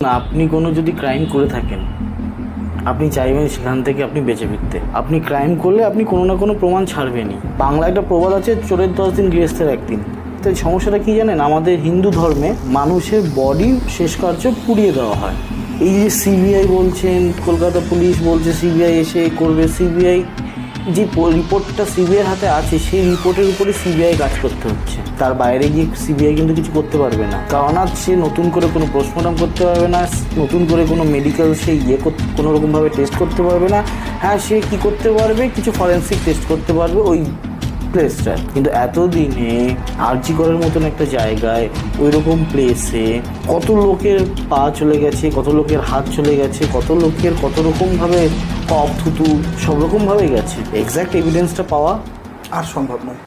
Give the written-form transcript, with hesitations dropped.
না, আপনি কোনো যদি ক্রাইম করে থাকেন, আপনি চাইবেন সেখান থেকে আপনি বেঁচে ফিরতে। আপনি ক্রাইম করলে আপনি কোনো না কোনো প্রমাণ ছাড়বেনই। বাংলা একটা প্রবাদ আছে, চোরের 10 দিন গৃহস্থের 1 দিন। তো এই সমস্যাটা কী জানেন, আমাদের হিন্দু ধর্মে মানুষের বডি শেষ কার্য পুড়িয়ে দেওয়া হয়। এই যে সিবিআই বলছেন, কলকাতা পুলিশ বলছে সিবিআই এসে করবে, সিবিআই যে রিপোর্টটা সিবিআইয়ের হাতে আছে সেই রিপোর্টের উপরে সিবিআই কাজ করতে হচ্ছে। তার বাইরে গিয়ে সিবিআই কিন্তু কিছু করতে পারবে না, কারণ সে নতুন করে কোনো পোস্টমর্টম করতে পারবে না, নতুন করে কোনো মেডিকেল সে কোনো রকমভাবে টেস্ট করতে পারবে না। হ্যাঁ, সে কি করতে পারবে, কিছু ফরেন্সিক টেস্ট করতে পারবে ওই প্লেসটা। কিন্তু এতদিনে আরজি করার মতন একটা জায়গায়, ওই রকম প্লেসে কত লোকের পা চলে গেছে, কত লোকের হাত চলে গেছে, কত লোকের কত রকমভাবে কফ থুতু সব রকমভাবে গেছে। এক্স্যাক্ট এভিডেন্সটা পাওয়া আর সম্ভব নয়।